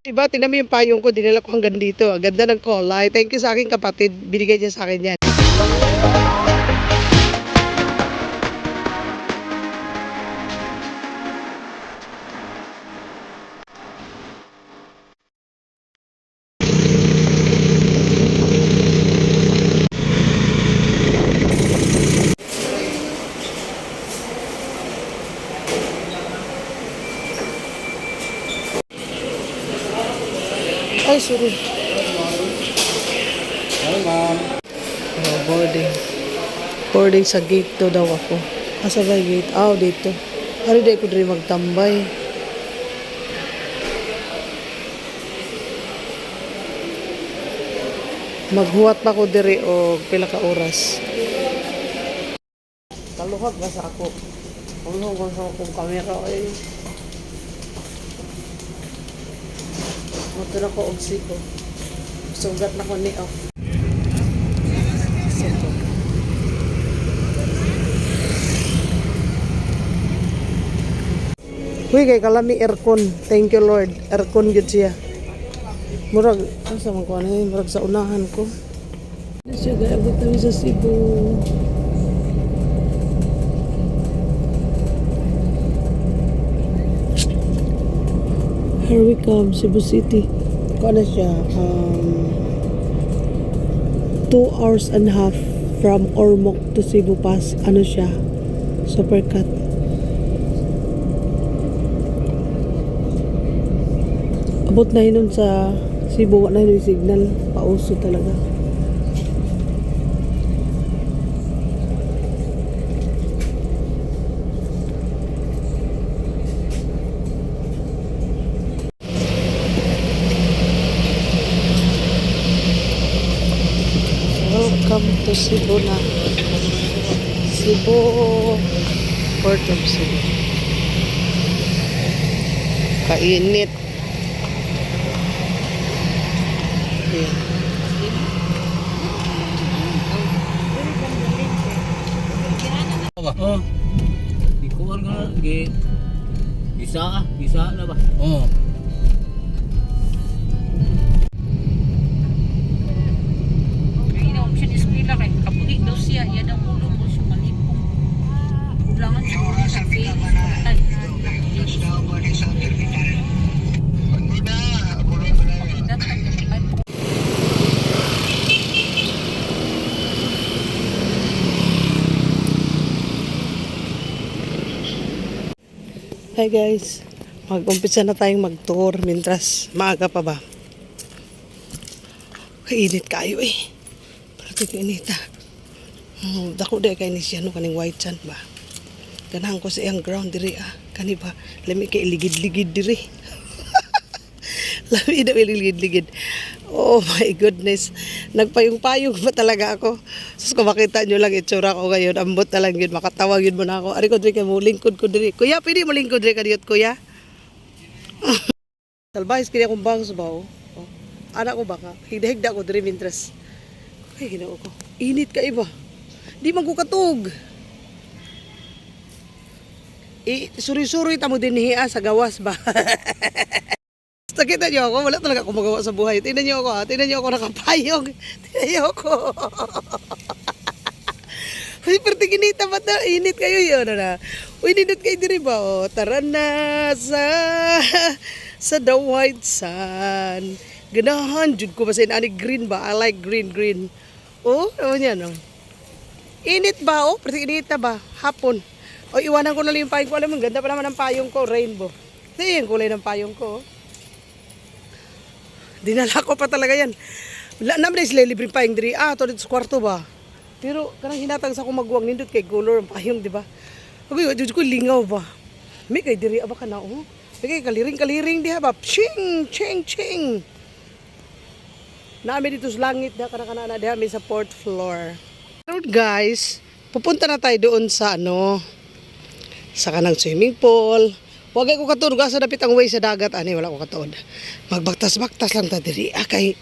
Diba, tingnan mo yung payong ko, dinala ko hanggang dito. Ang ganda ng kulay. Thank you sa aking kapatid. Binigay niya sa akin yan. Ay, sorry. Hi, ma'am. Oh, boarding. Boarding sa gate to daw ako. Asa ba yung gate? Ah, dito. Ari day ko rin magtambay. Maghuwat pa ko diri o pila ka oras. Kaluhag ba sa ako? Kaluhag ba sa akong kamera ay motor ako og siko. Sugat na ko ni off. Uy, kay kalami aircon. Thank you, Lord. Aircon yun siya. Murag, asa man ko ano yun? Murag sa unahan ko. Siya, gaabot kami sa Cebu. Here we come, Cebu City. Kung ano siya, 2 hours and a half from Ormoc to Cebu Pass. Ano siya? Supercut. Abot na yun sa Cebu, na yun yung signal. Pauso talaga. Welcome to Cebu na. Cebu, Port of Cebu. Kainit. Ayan. Oh. Di ko nga lagi. Bisa na ba? Oh. Kaya na option is pila kay kapugi daw siya yan ang ulo mo siya malipong ulangan siguro sa face Hi guys, mag-umpisa na tayong mag-tour mintras maaga pa ba? Kainit kayo eh. Parati kainita. Dako day kay ni siya no kaning white sand ba. Ganahan ko sa iyang ground diri ah. Kani ba? Lami kay ligid-ligid diri. Lami daw ligid-ligid. Oh my goodness. Nagpayong-payong pa talaga ako. Sus kung makita nyo lang itsura ko ngayon, ambot na lang yun. Makatawag yun muna ako. Ari ko diri kay mo lingkod ko diri. Kuya, pwede mo lingkod diri kadiyot kuya? Salbahis kini akong bangs ba oh. Anak ko baka. Higda-higda ko diri mintres. Ay ginoo ko. Init ka iba. Di man ko katug. Suri-suri ta mo dinhi sa gawas ba. Nakita niyo ako, wala talaga akong magawa sa buhay. Tingnan niyo ako ha, tingnan niyo ako nakapayong. Tingnan niyo ako. Uy, pero ginita ba na? Init kayo yun na. Uy, ninot kayo diri ba? O, tara na sa the white sun. Ganahan, jud ko ba sa inani green ba? I like green. Oh, ano yan no? Init ba oh? Pero ginita ba? Hapon. O, iwanan ko na lang yung payong ko. Alam mo, ganda pa naman ang payong ko, rainbow. Ito yung kulay ng payong ko. Dinala ko pa talaga yan. Wala naman sila libreng payong diri. Ah, ito dito sa kwarto ba? Pero kanang hinatang sa akong magwang nindot kay color ang payong, di ba? Okay, dito ko lingaw ba? May kay diri aba ka na oh. May kay kaliring diha ba? Ching. Naami dito sa langit na kana diha may sa fourth floor. So guys, pupunta na tayo doon sa sa kanang swimming pool. Wagay ko katuod asa dapit ang way sa dagat ani wala ko katuod. Magbaktas-baktas lang ta diri kay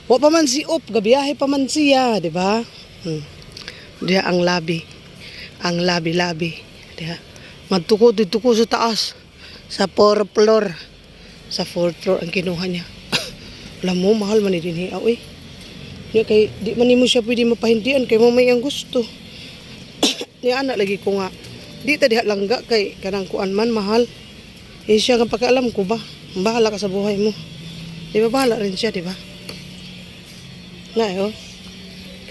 wa pa man si op gabiyahe pa man siya, di ba? Diha ang labi. Ang labi. Diha. Magtuko sa taas sa 4th floor. Sa 4th floor ang kinuha niya. Alam mo, mahal man ni din hiaw eh. Niya kay, di man mo siya pwede mapahindian kay mamay ang gusto. Niya anak lagi ko nga. Di ta diha langga kay kanang kuan man mahal. Eh siya nga pagkaalam ko ba? Bahala ka sa buhay mo. Di ba bahala rin siya, di ba? Nga oh.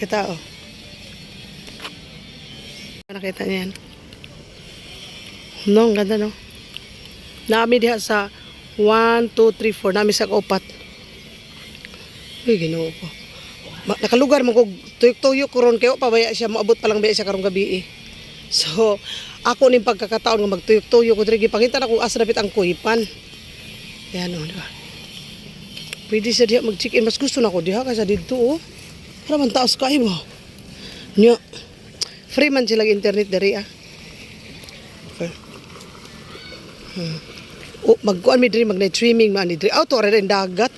Kita oh. Nakita niya yan. No, ang ganda no. Nami diha sa 1, 2, 3, 4. Nami sa kaupat. Uy, ginoo ko. Nakalugar mo kog tuyok-tuyok ko ron kayo pabaya siya maabot pa lang baya siya karong gabi eh. So, ako ning pagkakataon nga magtuyok-tuyok ko diri gipangita na kung asa dapit ang kuipan. Yan oh, di ba? Pwede siya diha mag-check-in. Mas gusto na ko diha kaysa dito oh. Para man taas kayo ba? Nya. Free man sila internet diri ah. Okay. Oh, magkuan mi diri mag-night swimming man diri. Auto ra rin dagat.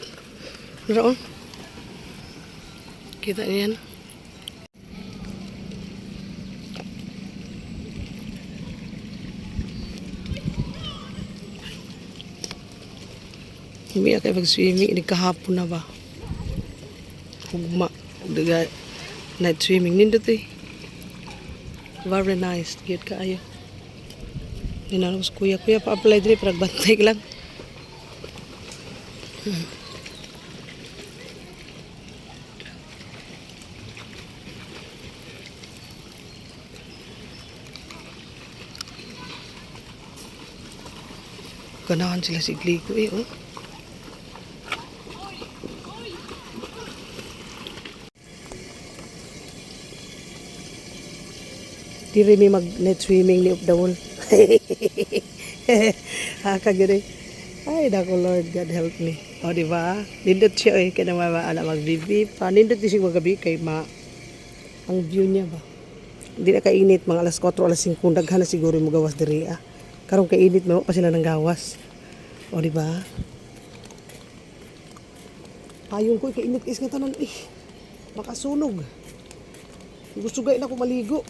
Naro. Kita niyan. Umiyak kayo mag-swimming. Ini kahapon na ba? Hugma. Daga night swimming. Nindot eh. Very nice. Cute ka ayo. Ninanong sa kuya. Kuya pa-apply diri. Paragbantay lang. Ganahan sila si Glico eh. Oh. Diri mi mag-net swimming ni Updawol. Kagiri. Ay, dako Lord, God help me. O, di ba? Nindot siya eh. Kaya naman anak mag-bibi pa. Nindot din siya magabi kay ang view niya ba? Hindi na kainit. Mga alas 4, alas 5. Daghan na siguro yung magawas diri ah. Karong kainit, mawa pa sila ng gawas. O, di ba? Ayong ko, kainit is nga tanan eh. Makasunog. Gusto gay na ako maligo.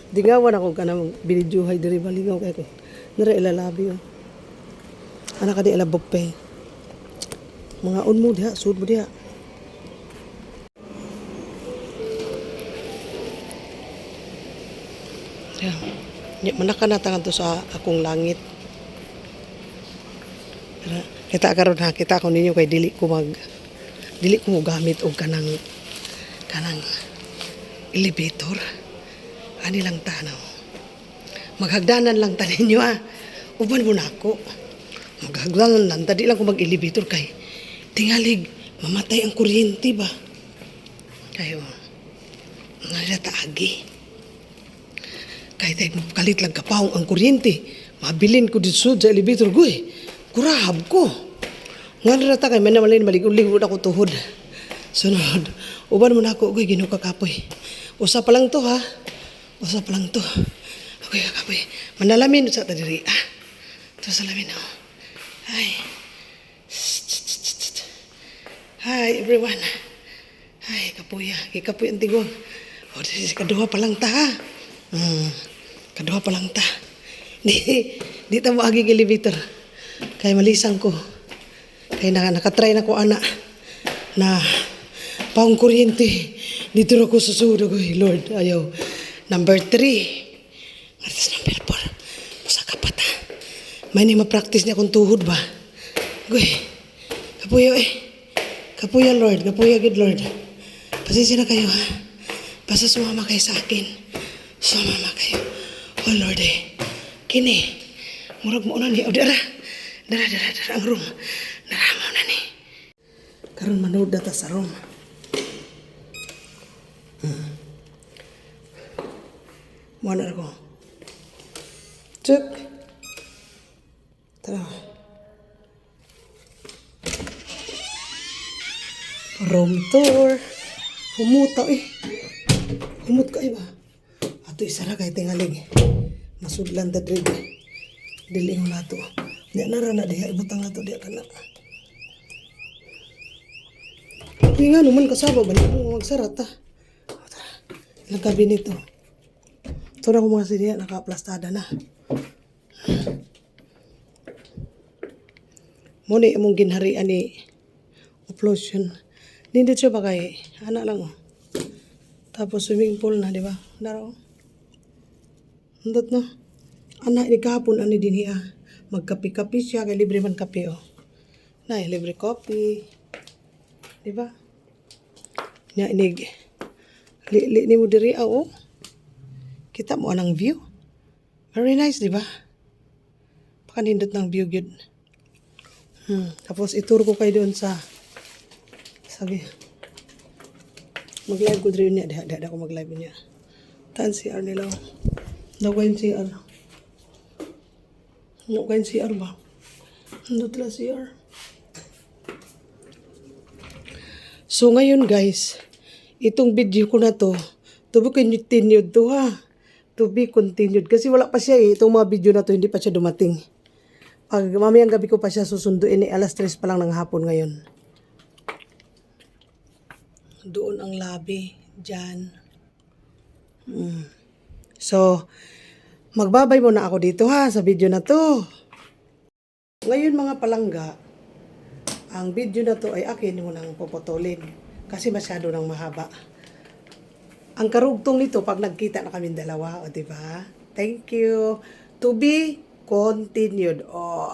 Dingawan ako ka na binidyohay diri baligaw kay ko. Nara ilalabi oh. Anak ka di alabog pe. Mga on mo diha, sud mo diha. Ya. Nya manaka na tangan to sa akong langit. Kita karon ha, kita ko ninyo kay dili ko mo gamit og kanang elevator. Ani lang tanaw. Maghagdanan lang ta ninyo ah. Uban mo na ako. Maghagdanan lang ta, di lang ko mag-elevator kay tingalig mamatay ang kuryente ba. Kayo. Nga taagi. Kay tayo kalit lang kapahong ang kuryente. Mabilin ko dito sa elevator ko eh. Kurahab ko. Nga rata kay manamalin maligo-ligo ako tuhod. Sunod. Uban mo na ako. Uy, ginukakapoy. Usa pa lang to ha. Usa pa lang to. Okay, kapoy. Manalamin sa tadiri. Ah. Ito sa lamin oh. Hi. Hi everyone. Hi, kapoy. Kapoy ang tigong. O, kaduha pa lang ta ha. Kaduha pa lang ta. Di ta mo agi elevator. Kay malisang ko. Kay nakatry na ko anak na paong kuryente. Dito na ko susunod ko. Lord, ayaw. Number 3. Ngatas number 4. Musa ka pa ta. May ni ma-practice niya kung tuhod ba. Goy. Kapuyo eh. Kapuyo Lord. Kapuyo good Lord. Pasensya na kayo ha. Basta sumama kayo sa akin. Sumama kayo. Oh Lord eh. Kini. Murag mo na ni. O dara. Dara. Ang room. Dara mo na ni. Karon manood na ta sa room. Mana ako. Cek. Tara. Room tour. Humuta eh. Humut ka iba. Ato isara kay tingalig. Masudlan ta diri. Dili mo nato. Di na na diha ibutang nato diha kana. Nga naman kasaba balik mo magsarat ta. Ilang gabi nito. Ito na ko mga siniya, naka-plastada na. Muna among ginharian ni uplosion. Nindot siya ba kay? Anak lang oh. Tapos swimming pool na, di ba? Daro. Nindot no? Anak ni kahapon ani din hiya. Magkapi-kapi siya kay libre man kape oh. Nay, libre coffee. Di ba? Nya inig. Li ni mo diri oh. Kita mo anang view. Very nice, di ba? Pakanindot ng view gyud. Tapos ituro ko kayo doon sa sabi. Mag-live ko rin niya. Di ako mag-live niya. Taan CR nila. Daw kayo CR. Ano kayo CR ba? Ano tala CR? So ngayon guys, itong video ko na to be continued to ha. To be continued. Kasi wala pa siya eh. Itong mga video na to hindi pa siya dumating. Pag mamayang gabi ko pa siya susunduin eh, alas 3 pa lang ng hapon ngayon. Doon ang labi. Diyan. So, magbabay muna ako dito ha sa video na to. Ngayon mga palangga, ang video na to ay akin mo nang puputulin. Kasi masyado nang mahaba. Ang karugtong nito pag nagkita na kami dalawa, o diba? Thank you. To be continued. Oh.